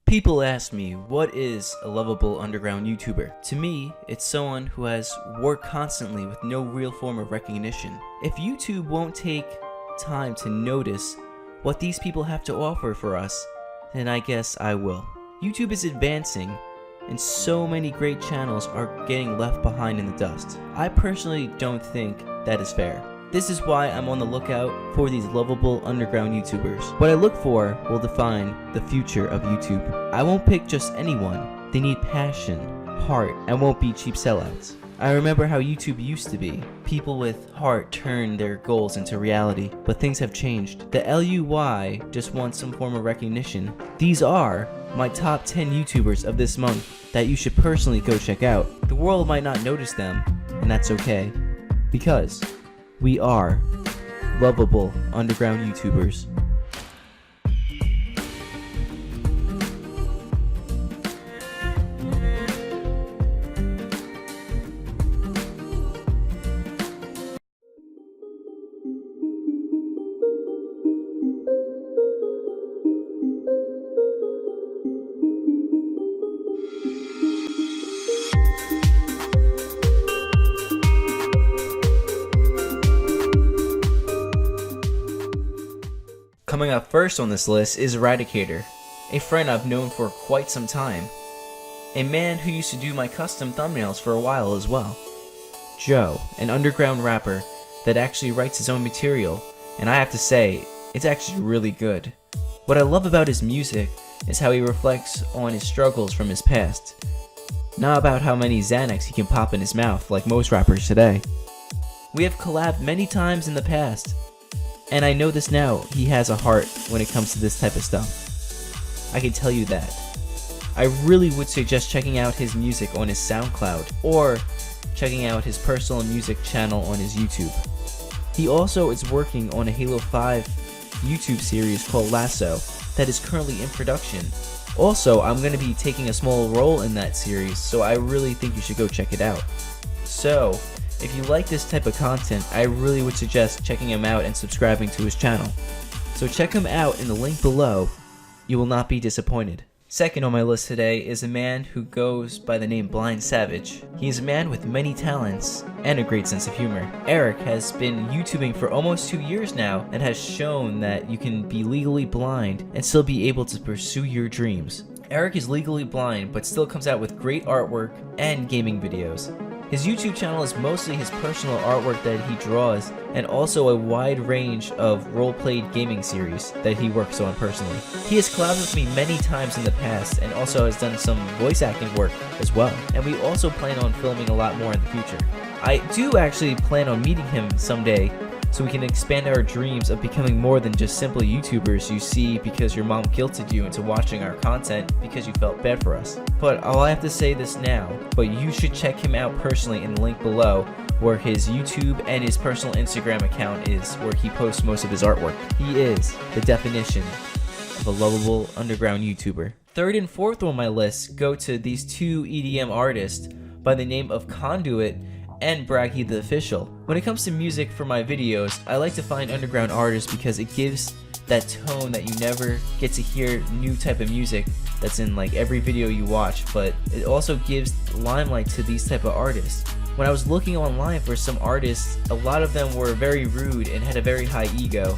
People ask me, what is a lovable underground YouTuber? To me, it's someone who has worked constantly with no real form of recognition. If YouTube won't take time to notice what these people have to offer for us, then I guess I will. YouTube is advancing, and so many great channels are getting left behind in the dust. I personally don't think that is fair. This is why I'm on the lookout for these lovable underground YouTubers. What I look for will define the future of YouTube. I won't pick just anyone. They need passion, heart, and won't be cheap sellouts. I remember how YouTube used to be. People with heart turned their goals into reality, but things have changed. The LUY just wants some form of recognition. These are my top 10 YouTubers of this month that you should personally go check out. The world might not notice them, and that's okay, because we are lovable underground YouTubers. Coming up first on this list is Eradicater, a friend I've known for quite some time, a man who used to do my custom thumbnails for a while as well. Joe, an underground rapper that actually writes his own material, and I have to say, it's actually really good. What I love about his music is how he reflects on his struggles from his past, not about how many Xanax he can pop in his mouth like most rappers today. We have collabed many times in the past, and I know this now, he has a heart when it comes to this type of stuff. I can tell you that. I really would suggest checking out his music on his SoundCloud, or checking out his personal music channel on his YouTube. He also is working on a Halo 5 YouTube series called Lasso that is currently in production. Also, I'm going to be taking a small role in that series, so I really think you should go check it out. So, if you like this type of content, I really would suggest checking him out and subscribing to his channel. So check him out in the link below. You will not be disappointed. Second on my list today is a man who goes by the name Blindsavage. He is a man with many talents and a great sense of humor. Eric has been YouTubing for almost 2 years now and has shown that you can be legally blind and still be able to pursue your dreams. Eric is legally blind but still comes out with great artwork and gaming videos. His YouTube channel is mostly his personal artwork that he draws, and also a wide range of role-played gaming series that he works on personally. He has collabed with me many times in the past, and also has done some voice acting work as well. And we also plan on filming a lot more in the future. I do actually plan on meeting him someday, so we can expand our dreams of becoming more than just simple YouTubers you see because your mom guilted you into watching our content because you felt bad for us. But I'll have to say this now, but you should check him out personally in the link below, where his YouTube and his personal Instagram account is, where he posts most of his artwork. He is the definition of a lovable underground YouTuber. Third and fourth on my list go to these two EDM artists by the name of Conduit and BragiTheOfficial. When it comes to music for my videos, I like to find underground artists because it gives that tone that you never get to hear new type of music that's in like every video you watch, but it also gives limelight to these type of artists. When I was looking online for some artists, a lot of them were very rude and had a very high ego,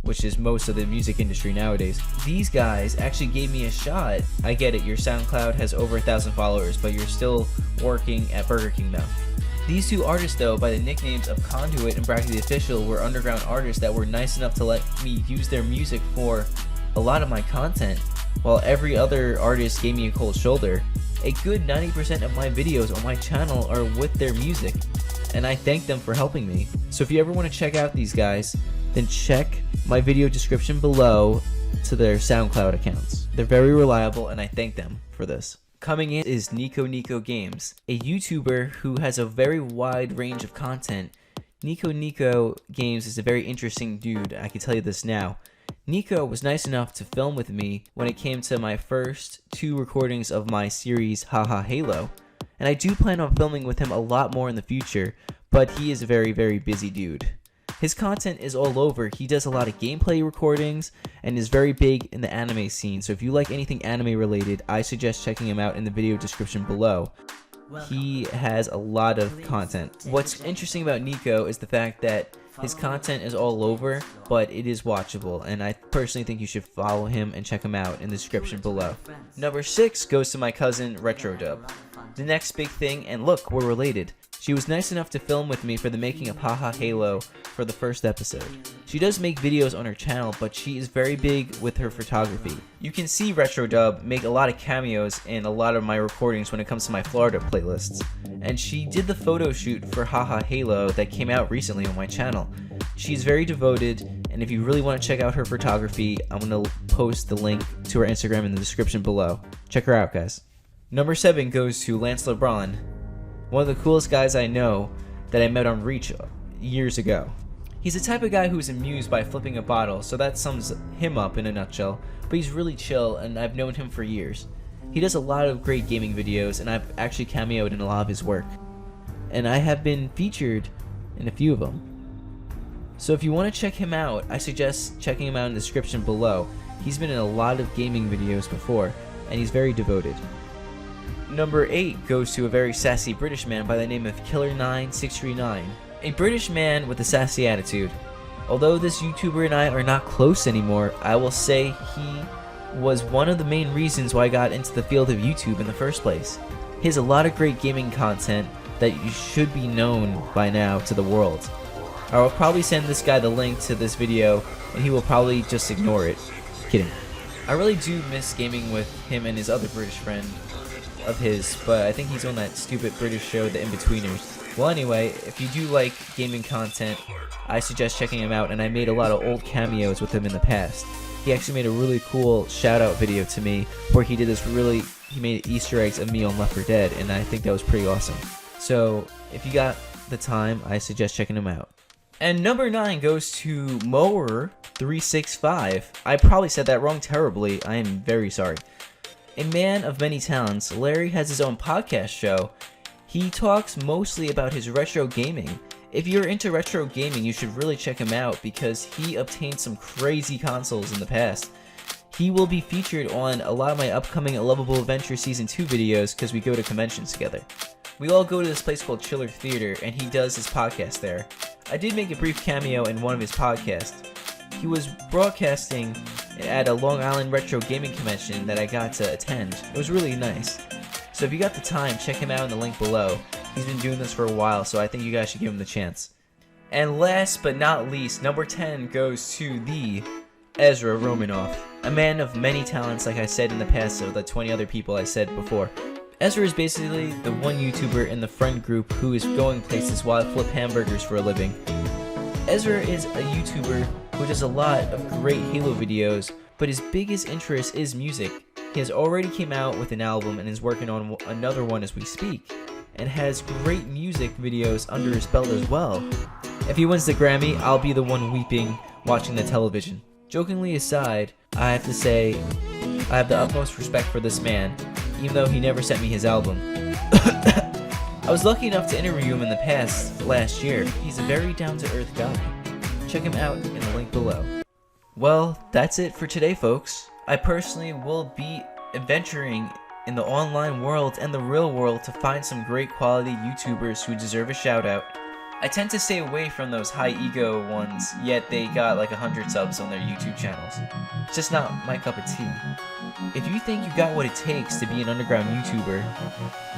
which is most of the music industry nowadays. These guys actually gave me a shot. I get it, your SoundCloud has over 1,000 followers, but you're still working at Burger King though. These two artists though, by the nicknames of Conduit and BragiTheOfficial, were underground artists that were nice enough to let me use their music for a lot of my content, while every other artist gave me a cold shoulder. A good 90% of my videos on my channel are with their music, and I thank them for helping me. So if you ever want to check out these guys, then check my video description below to their SoundCloud accounts. They're very reliable, and I thank them for this. Coming in is Nico Games, a YouTuber who has a very wide range of content. Nico Games is a very interesting dude, I can tell you this now. Nico was nice enough to film with me when it came to my first 2 recordings of my series Haha Halo, and I do plan on filming with him a lot more in the future, but he is a very busy dude. His content is all over. He does a lot of gameplay recordings and is very big in the anime scene. So if you like anything anime related, I suggest checking him out in the video description below. He has a lot of content. What's interesting about Nico is the fact that his content is all over, but it is watchable, and I personally think you should follow him and check him out in the description below. Number 6 goes to my cousin retro.dub. The next big thing, and look, we're related. She was nice enough to film with me for the making of Haha Halo for the first episode. She does make videos on her channel, but she is very big with her photography. You can see retro.dub make a lot of cameos in a lot of my recordings when it comes to my Florida playlists. And she did the photo shoot for Haha Halo that came out recently on my channel. She's very devoted, and if you really want to check out her photography, I'm going to post the link to her Instagram in the description below. Check her out, guys. Number 7 goes to Lebron. One of the coolest guys I know that I met on Reach years ago. He's the type of guy who's amused by flipping a bottle, so that sums him up in a nutshell, but he's really chill and I've known him for years. He does a lot of great gaming videos and I've actually cameoed in a lot of his work. And I have been featured in a few of them. So if you want to check him out, I suggest checking him out in the description below. He's been in a lot of gaming videos before and he's very devoted. Number 8 goes to a very sassy British man by the name of Killer9639. A British man with a sassy attitude. Although this YouTuber and I are not close anymore, I will say he was one of the main reasons why I got into the field of YouTube in the first place. He has a lot of great gaming content that you should be known by now to the world. I will probably send this guy the link to this video and he will probably just ignore it. Kidding. I really do miss gaming with him and his other British friend of his, but I think he's on that stupid British show, The In-Betweeners. Well, anyway, if you do like gaming content, I suggest checking him out, and I made a lot of old cameos with him in the past. He actually made a really cool shout-out video to me where he made Easter eggs of me on Left 4 Dead, and I think that was pretty awesome. So, if you got the time, I suggest checking him out. And number 9 goes to Mower365. I probably said that wrong terribly. I am very sorry. A man of many talents, Larry has his own podcast show. He talks mostly about his retro gaming. If you're into retro gaming, you should really check him out because he obtained some crazy consoles in the past. He will be featured on a lot of my upcoming Lovable Adventure Season 2 videos because we go to conventions together. We all go to this place called Chiller Theater and he does his podcast there. I did make a brief cameo in one of his podcasts. He was broadcasting at a Long Island retro gaming convention that I got to attend. It was really nice. So if you got the time, check him out in the link below. He's been doing this for a while, so I think you guys should give him the chance. And last but not least, number 10 goes to the EzraRomanov. A man of many talents, like I said in the past of the 20 other people I said before. Ezra is basically the one YouTuber in the friend group who is going places while I flip hamburgers for a living. Ezra is a YouTuber who does a lot of great Halo videos, but his biggest interest is music. He has already came out with an album and is working on another one as we speak, and has great music videos under his belt as well. If he wins the Grammy, I'll be the one weeping watching the television. Jokingly aside, I have to say, I have the utmost respect for this man, even though he never sent me his album. I was lucky enough to interview him in the past, last year. He's a very down-to-earth guy. Check him out in the link below. Well, that's it for today, folks. I personally will be adventuring in the online world and the real world to find some great quality YouTubers who deserve a shout out. I tend to stay away from those high ego ones, yet they got like 100 subs on their YouTube channels. It's just not my cup of tea. If you think you got what it takes to be an underground YouTuber,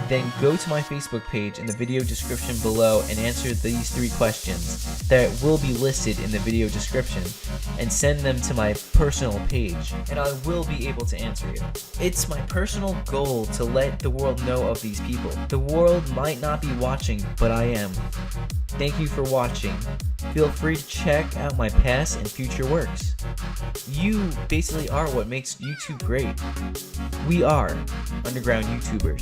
then go to my Facebook page in the video description below and answer these 3 questions that will be listed in the video description and send them to my personal page, and I will be able to answer you. It's my personal goal to let the world know of these people. The world might not be watching, but I am. Thank you for watching. Feel free to check out my past and future works. You basically are what makes YouTube great. We are underground YouTubers.